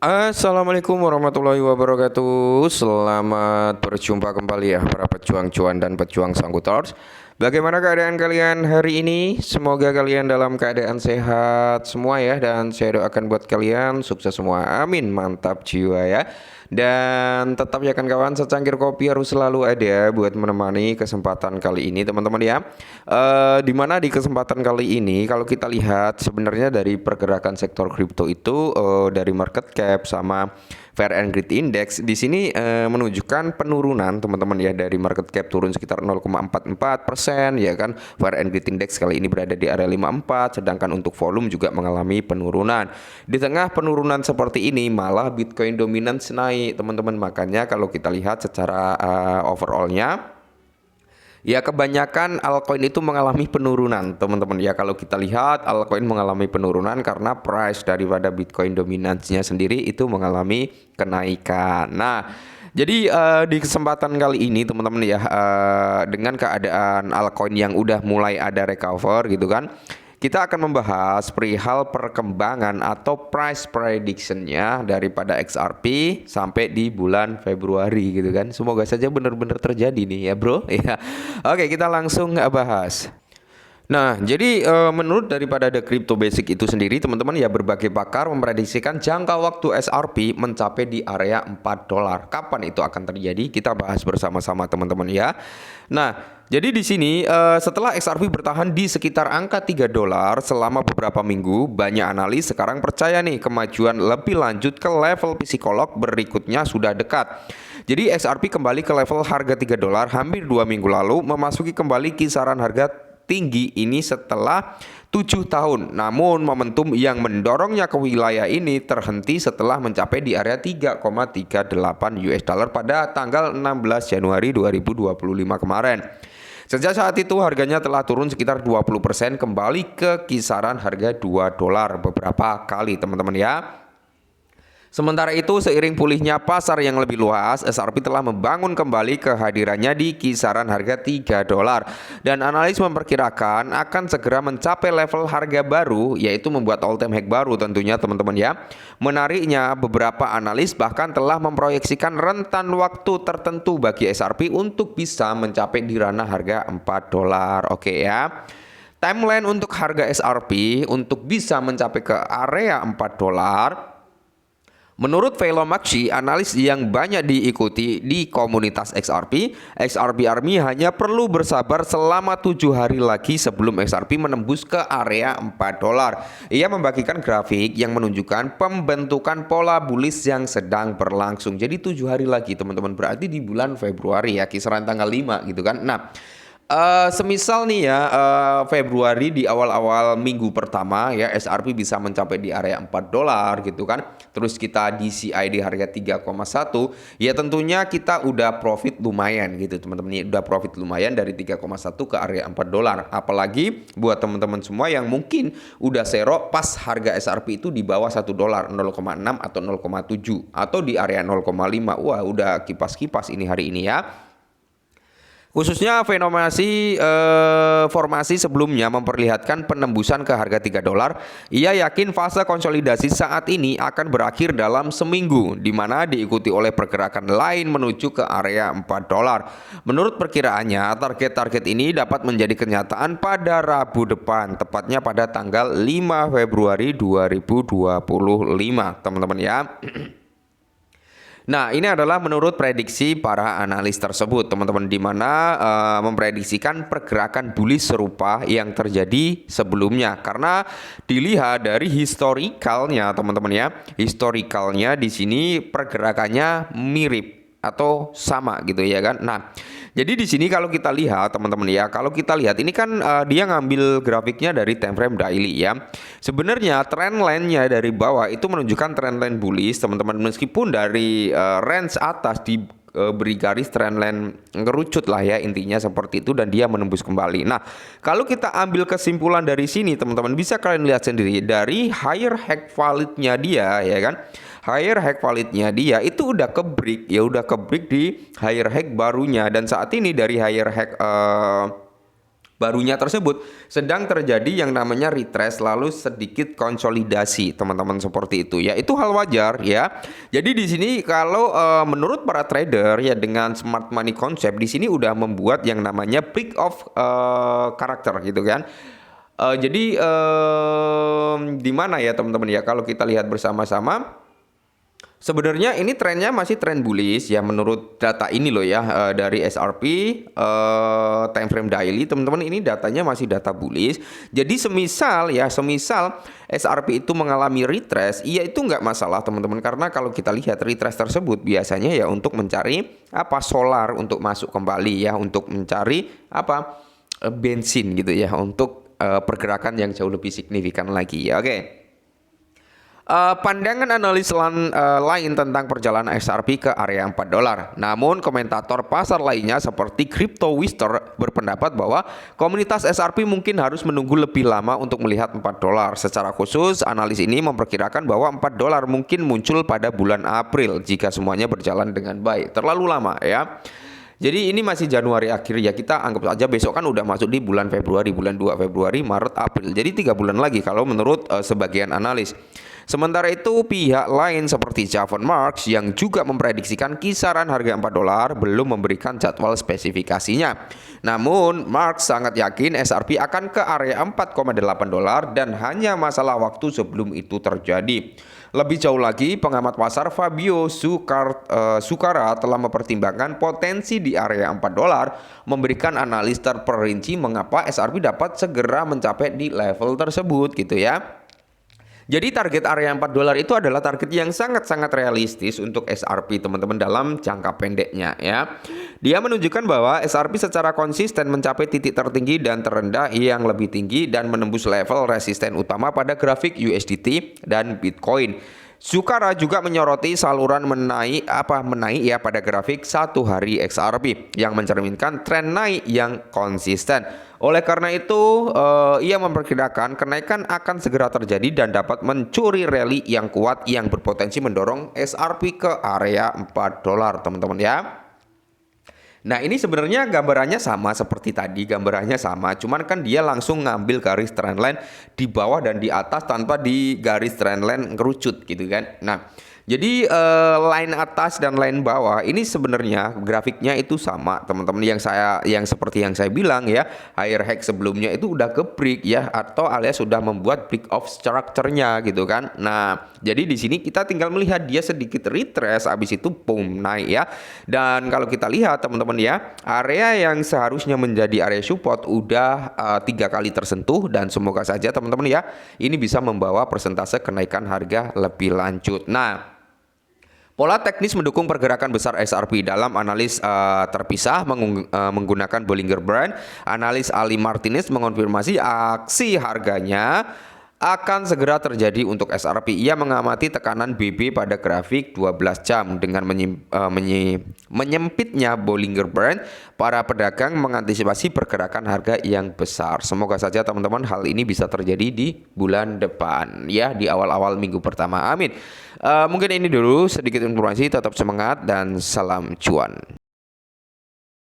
Assalamualaikum warahmatullahi wabarakatuh. Selamat berjumpa kembali ya para pejuang cuan dan pejuang sangkutors. Bagaimana keadaan kalian hari ini? Semoga kalian dalam keadaan sehat semua ya. Dan saya doakan buat kalian sukses semua. Amin. Mantap jiwa ya. Dan tetap ya kan kawan, secangkir kopi harus selalu ada buat menemani kesempatan kali ini teman-teman ya. Dimana di kesempatan kali ini kalau kita lihat sebenarnya dari pergerakan sektor kripto itu dari market cap sama Fair and Greed Index di sini menunjukkan penurunan teman-teman ya, dari market cap turun sekitar 0,44% ya kan. Fair and Greed Index kali ini berada di area 54, sedangkan untuk volume juga mengalami penurunan. Di tengah penurunan seperti ini malah Bitcoin dominance naik teman-teman. Makanya kalau kita lihat secara overallnya ya kebanyakan altcoin itu mengalami penurunan teman-teman ya. Kalau kita lihat altcoin mengalami penurunan karena price daripada Bitcoin dominansinya sendiri itu mengalami kenaikan. Nah, jadi di kesempatan kali ini teman-teman ya, dengan keadaan altcoin yang udah mulai ada recover gitu kan, kita akan membahas perihal perkembangan atau price predictionnya daripada XRP sampai di bulan Februari gitu kan. Semoga saja benar-benar terjadi nih ya bro. Ya. Oke, kita langsung bahas. Nah, jadi menurut daripada The Crypto Basic itu sendiri teman-teman ya, berbagai pakar memprediksikan jangka waktu SRP mencapai di area 4 dolar. Kapan itu akan terjadi? Kita bahas bersama-sama teman-teman ya. Nah, jadi di sini setelah XRP bertahan di sekitar angka 3 dolar selama beberapa minggu, banyak analis sekarang percaya nih kemajuan lebih lanjut ke level psikolog berikutnya sudah dekat. Jadi XRP kembali ke level harga 3 dolar hampir 2 minggu lalu, memasuki kembali kisaran harga tinggi ini setelah 7 tahun. Namun momentum yang mendorongnya ke wilayah ini terhenti setelah mencapai di area 3,38 US dollar pada tanggal 16 Januari 2025 kemarin. Sejak saat itu harganya telah turun sekitar 20% kembali ke kisaran harga 2 dolar beberapa kali teman-teman ya. Sementara itu, seiring pulihnya pasar yang lebih luas, SRP telah membangun kembali kehadirannya di kisaran harga 3 dolar. Dan analis memperkirakan akan segera mencapai level harga baru, yaitu membuat all time high baru tentunya teman-teman ya. Menariknya, beberapa analis bahkan telah memproyeksikan rentan waktu tertentu bagi SRP untuk bisa mencapai di ranah harga 4 dolar. Oke ya. Timeline untuk harga SRP untuk bisa mencapai ke area 4 dolar. Menurut Velomaxi, analis yang banyak diikuti di komunitas XRP Army hanya perlu bersabar selama 7 hari lagi sebelum XRP menembus ke area 4 dolar. Ia membagikan grafik yang menunjukkan pembentukan pola bullish yang sedang berlangsung. Jadi 7 hari lagi teman-teman, berarti di bulan Februari ya, kisaran tanggal 5 gitu kan. Nah, semisal nih ya, Februari di awal-awal minggu pertama ya SRP bisa mencapai di area 4 dolar gitu kan. Terus kita DCI di harga 3,1, ya tentunya kita udah profit lumayan gitu teman-teman. Ini udah profit lumayan dari 3,1 ke area 4 dolar. Apalagi buat teman-teman semua yang mungkin udah zero pas harga SRP itu di bawah 1 dolar, 0,6 atau 0,7 atau di area 0,5. Wah, udah kipas-kipas ini hari ini ya. Khususnya formasi sebelumnya memperlihatkan penembusan ke harga 3 dolar. Ia yakin fase konsolidasi saat ini akan berakhir dalam seminggu, di mana diikuti oleh pergerakan lain menuju ke area 4 dolar. Menurut perkiraannya, target-target ini dapat menjadi kenyataan pada Rabu depan, tepatnya pada tanggal 5 Februari 2025, teman-teman ya. Nah, ini adalah menurut prediksi para analis tersebut, teman-teman, di mana memprediksikan pergerakan bullish serupa yang terjadi sebelumnya. Karena dilihat dari historicalnya, teman-teman ya, historicalnya di sini pergerakannya mirip atau sama gitu ya kan. Nah, jadi di sini kalau kita lihat teman-teman ya, kalau kita lihat ini kan dia ngambil grafiknya dari time frame daily ya. Sebenarnya trend line-nya dari bawah itu menunjukkan trend line bullish teman-teman, meskipun dari range atas beri garis trend line ngerucut lah ya, intinya seperti itu, dan dia menembus kembali. Nah, kalau kita ambil kesimpulan dari sini teman-teman, bisa kalian lihat sendiri dari higher high value-nya dia ya kan. Higher high value-nya dia itu udah ke break ya, udah ke break di higher high barunya, dan saat ini dari higher high barunya tersebut sedang terjadi yang namanya retrace lalu sedikit konsolidasi teman-teman, seperti itu ya. Itu hal wajar ya. Jadi di sini kalau menurut para trader ya, dengan smart money concept di sini udah membuat yang namanya break of karakter gitu kan. Jadi di mana ya teman-teman ya, kalau kita lihat bersama-sama sebenarnya ini trennya masih tren bullish ya menurut data ini loh ya, dari SRP time frame daily teman-teman, ini datanya masih data bullish. Jadi semisal SRP itu mengalami retrace, iya itu nggak masalah teman-teman, karena kalau kita lihat retrace tersebut biasanya ya untuk mencari solar untuk masuk kembali ya, untuk mencari bensin gitu ya, untuk pergerakan yang jauh lebih signifikan lagi ya. Oke. Pandangan analis lain tentang perjalanan XRP ke area $4. Namun komentator pasar lainnya seperti Crypto Wizard berpendapat bahwa komunitas XRP mungkin harus menunggu lebih lama untuk melihat $4. Secara khusus, analis ini memperkirakan bahwa $4 mungkin muncul pada bulan April jika semuanya berjalan dengan baik. Terlalu lama ya. Jadi ini masih Januari akhir ya, kita anggap saja besok kan udah masuk di bulan Februari, bulan 2 Februari, Maret, April. Jadi 3 bulan lagi kalau menurut sebagian analis. Sementara itu pihak lain seperti Javon Marks yang juga memprediksikan kisaran harga $4 belum memberikan jadwal spesifikasinya. Namun Marks sangat yakin SRP akan ke area $4,8 dan hanya masalah waktu sebelum itu terjadi. Lebih jauh lagi, pengamat pasar Fabio Sukara telah mempertimbangkan potensi di area $4, memberikan analis terperinci mengapa SRP dapat segera mencapai di level tersebut gitu ya. Jadi target area $4 itu adalah target yang sangat-sangat realistis untuk SRP teman-teman dalam jangka pendeknya ya. Dia menunjukkan bahwa SRP secara konsisten mencapai titik tertinggi dan terendah yang lebih tinggi dan menembus level resisten utama pada grafik USDT dan Bitcoin. Sukara juga menyoroti saluran menaik ya pada grafik 1 hari XRP yang mencerminkan tren naik yang konsisten. Oleh karena itu, ia memperkirakan kenaikan akan segera terjadi dan dapat mencuri rally yang kuat yang berpotensi mendorong SRP ke area $4 teman-teman ya. Nah ini sebenarnya gambarannya sama seperti tadi, gambarannya sama, cuman kan dia langsung ngambil garis trendline di bawah dan di atas tanpa di garis trendline ngerucut gitu kan. Nah jadi line atas dan line bawah ini sebenarnya grafiknya itu sama teman-teman, yang seperti yang saya bilang ya, higher high sebelumnya itu udah ke break ya, atau alias sudah membuat break of structure-nya gitu kan. Nah jadi di sini kita tinggal melihat dia sedikit retrace, habis itu boom naik ya. Dan kalau kita lihat teman-teman ya, area yang seharusnya menjadi area support udah 3 kali tersentuh, dan semoga saja teman-teman ya ini bisa membawa persentase kenaikan harga lebih lanjut. Nah pola teknis mendukung pergerakan besar SRP dalam analis terpisah menggunakan Bollinger Band. Analis Ali Martinez mengonfirmasi aksi harganya akan segera terjadi untuk SRP. Ia mengamati tekanan BB pada grafik 12 jam dengan menyempitnya Bollinger Band. Para pedagang mengantisipasi pergerakan harga yang besar. Semoga saja teman-teman hal ini bisa terjadi di bulan depan ya, di awal-awal minggu pertama. Amin. Mungkin ini dulu sedikit informasi, tetap semangat dan salam cuan.